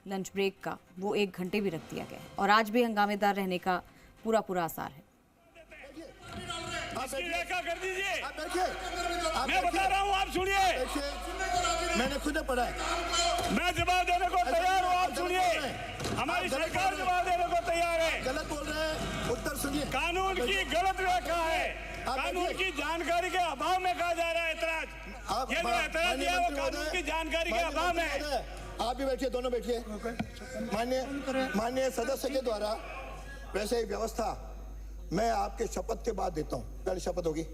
Lunch break का वो 1 घंटे भी रख दिया गया है और आज भी हंगामेदार रहने का पूरा आसार है। कर दीजिए, मैं बता रहा हूँ, आप सुनिए, मैंने खुद पढ़ा है, मैं जवाब देने को तैयार हूँ, आप सुनिए, हमारी सरकार जवाब देने को तैयार है। गलत बोल रहे हैं, उत्तर सुनिए। कानून की गलत व्याख्या है, कानून की जानकारी के अभाव में कहा जा रहा है एतराज। ये जो एतराज दिया वो कानून की जानकारी के अभाव में है। आप भी बैठिए, दोनों बैठिए। माननीय सदस्य के द्वारा वैसे ही व्यवस्था मैं आपके शपथ के बाद देता हूँ, पहले शपथ होगी। आज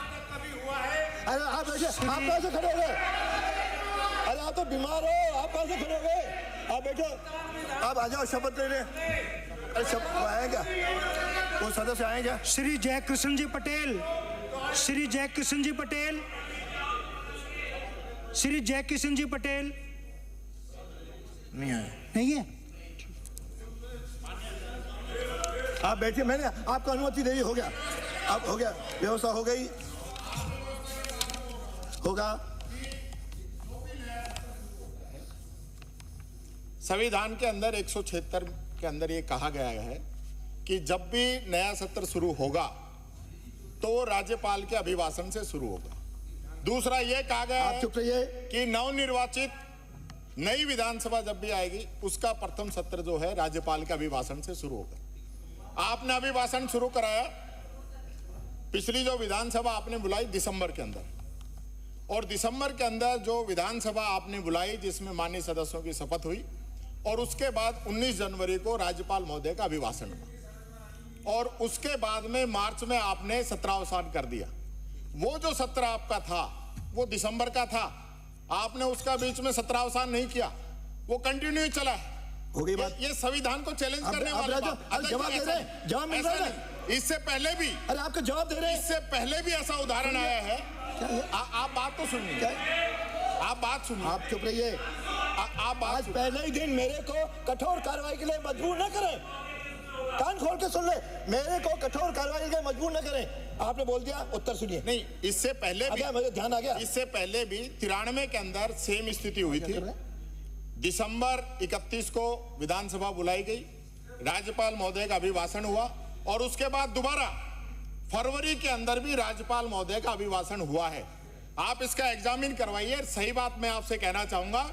तक कभी हुआ है? अरे आप बैठिए, आप कहाँ से खड़े हो गए? अरे आप तो बीमार हो, आप कहाँ से खड़े हो गए? आप बैठो, आप आ जाओ शपथ लेने। अरे शपथ आए क्या? वो सदस्य आए क्या? श्री जयकृष्ण जी पटेल, श्री जयकृष्ण जी पटेल, श्री जयकृष्ण जी पटेल नहीं आए। नहीं है। आप बैठिए, मैंने आपको अनुमति दी, हो गया, अब हो गया, व्यवस्था हो गई, होगा। संविधान के अंदर 176 के अंदर ये कहा गया है कि जब भी नया सत्र शुरू होगा तो राज्यपाल के अभिभाषण से शुरू होगा। दूसरा ये कहा गया है कि नवनिर्वाचित नई विधानसभा जब भी आएगी उसका प्रथम सत्र जो है राज्यपाल के अभिभाषण से शुरू होगा। आपने अभिभाषण शुरू कराया, पिछली जो विधानसभा आपने बुलाई दिसंबर के अंदर, और दिसंबर के अंदर जो विधानसभा आपने बुलाई जिसमें माननीय सदस्यों की शपथ हुई, और उसके बाद 19 जनवरी को राज्यपाल महोदय का अभिभाषण हुआ, और उसके बाद में मार्च में आपने सत्रावसान कर दिया। वो जो सत्र आपका था वो दिसंबर का था, आपने उसका बीच में सत्रावसान नहीं किया, वो कंटिन्यू चला। हो गई बात। ये संविधान को चैलेंज करने वाला बात। जवाब दे रहे हैं, जवाब मिल रहा है। इससे पहले भी, अरे आपका जवाब दे रहे हैं, इससे पहले भी ऐसा उदाहरण आया है। आप बात तो सुनिए, आप बात सुनिए, आप चुप रहिए। आप बात, आज पहले ही दिन मेरे को कठोर कार्रवाई के लिए मजबूर न करें। कान खोल के सुन ले, मेरे को कठोर कार्रवाई के लिए मजबूर न करें। आपने बोल दिया, उत्तर सुनिए। नहीं, इससे पहले भी मुझे ध्यान आ गया, इससे पहले भी 93 के अंदर सेम स्थिति हुई थी। दिसंबर 31 को विधानसभा बुलाई गई, राज्यपाल महोदय का अभिभाषण हुआ, और उसके बाद दोबारा फरवरी के अंदर भी राज्यपाल महोदय का अभिभाषण हुआ है। आप इसका एग्जामिन करवाइए। सही बात मैं आपसे कहना चाहूंगा,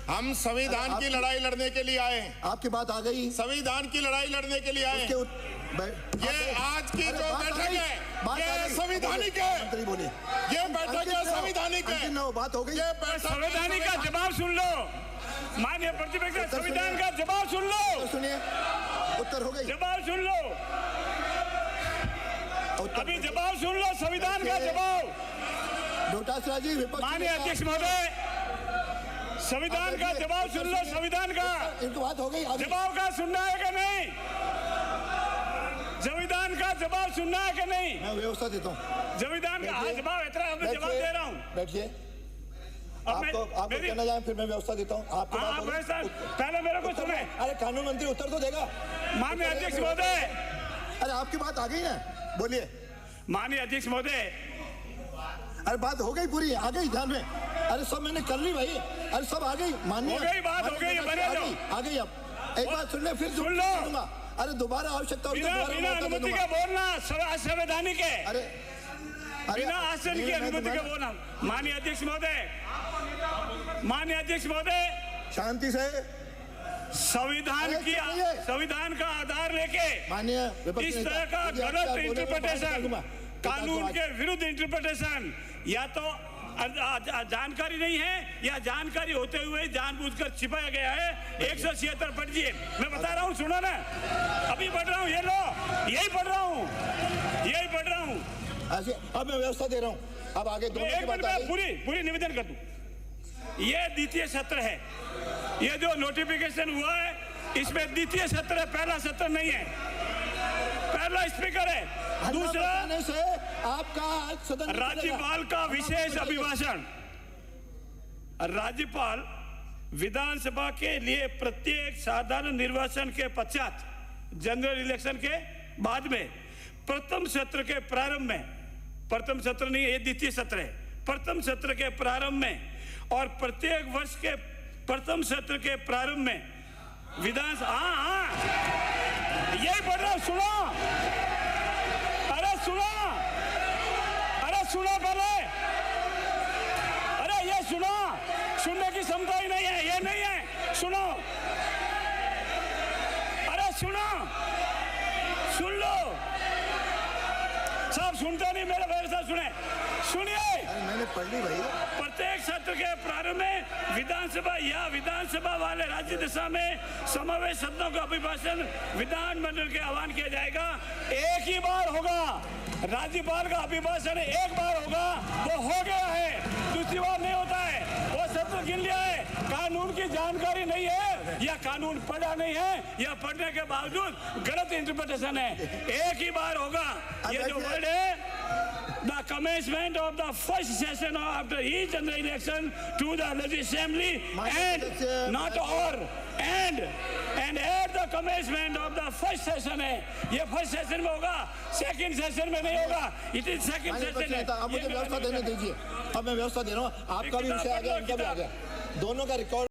हम संविधान की लड़ाई लड़ने के लिए आए हैं। आपकी बात आ गई, संविधान की लड़ाई लड़ने के लिए आए हैं। ये आज की जो बैठक है ये संवैधानिक है। मंत्री बोले, ये बैठक है संवैधानिक है। बात हो गई, ये बैठक संवैधानिक का जवाब सुन लो, माननीय प्रतिपक्ष, संविधान का जवाब सुन लो। सुनिए, उत्तर हो गई, जवाब सुन लो, अभी जवाब सुन लो, संविधान का जवाब। डोटासरा जी, माननीय अध्यक्ष महोदय, संविधान का जवाब सुन लो, संविधान का। इनकी बात हो गई, जवाब का सुनना है कि नहीं? संविधान का जवाब सुनना है कि नहीं? मैं व्यवस्था देता हूँ। संविधान का जवाब इतना मैं जवाब दे रहा हूँ। बैठिए, आपको कहना जाए, फिर मैं व्यवस्था देता हूँ। आप पहले मेरे को सुने। अरे कानून मंत्री उत्तर तो देगा। माननीय अध्यक्ष महोदय, अरे आपकी बात आ गई ना, बोलिए। माननीय अध्यक्ष महोदय, अरे बात हो गई, पूरी आ गई, ध्यान में। अरे सब मैंने कर ली भाई, अरे सब आ गई, माननीय हो गई, बात हो गई, आ गई। अब एक बात सुन ले, फिर सुन लो। अरे दोबारा आवश्यकता होगी बिना अनुमति के बोलना संवैधानिक है। अरे बिना आसन की अनुमति के बोलना। माननीय अध्यक्ष महोदय, माननीय अध्यक्ष महोदय, शांति से। संविधान का आधार लेके माननीय इस तरह का गलत इंटरप्रिटेशन, कानून के विरुद्ध इंटरप्रिटेशन, या तो जानकारी नहीं है या जानकारी होते हुए जानबूझकर छिपाया गया है। 176 पढ़िए, मैं बता रहा हूँ, सुनो ना, अभी पढ़ रहा हूँ, ये लो, यही पढ़ रहा हूँ, यही पढ़ रहा हूँ। अब मैं व्यवस्था दे रहा हूँ, अब आगे दो पूरी निवेदन कर दूं। ये द्वितीय सत्र है, ये जो नोटिफिकेशन हुआ है इसमें द्वितीय सत्र है, पहला सत्र नहीं है। पहला स्पीकर है, दूसरा से आपका सदन राज्यपाल का विशेष अभिभाषण। राज्यपाल विधानसभा के लिए प्रत्येक साधारण निर्वाचन के पश्चात, जनरल इलेक्शन के बाद में, प्रथम सत्र के प्रारंभ में, प्रथम सत्र नहीं, ये द्वितीय सत्र है, प्रथम सत्र के प्रारंभ में और प्रत्येक वर्ष के प्रथम सत्र के प्रारंभ में विधानसभा हाँ यही पढ़ रहा, सुनो, अरे सुनो, अरे सुनो पहले, अरे ये सुनो, सुनने की क्षमता ही नहीं है, ये नहीं है, सुनो, अरे सुनो, सुन लो, सब सुनते नहीं, मेरे साथ सुने, सुनिए। मैंने पढ़ ली भाई। प्रत्येक सत्र के प्रारंभ में विधानसभा या विधानसभा वाले राज्य दिशा में समावेश सदनों का अभिभाषण विधानमंडल के आह्वान किया जाएगा। एक ही बार होगा, राज्यपाल का अभिभाषण एक बार होगा, वो हो गया है, दूसरी बार नहीं होता है। वो सत्र गिन लिया है, कानून की जानकारी नहीं है या कानून पढ़ा नहीं है या पढ़ने के बावजूद गलत इंटरप्रिटेशन है। एक ही बार होगा। ये जो वर्ड है, the commencement of the first session after each general election to the legislative assembly and not or and at the commencement of the first session है, ये first session में होगा, second session में नहीं होगा, it is second session है। आप मुझे व्यवस्था देने दीजिए, अब मैं व्यवस्था दे रहा हूँ, आपका भी विषय आ गया, इनका भी आ गया, दोनों का रिकॉर्ड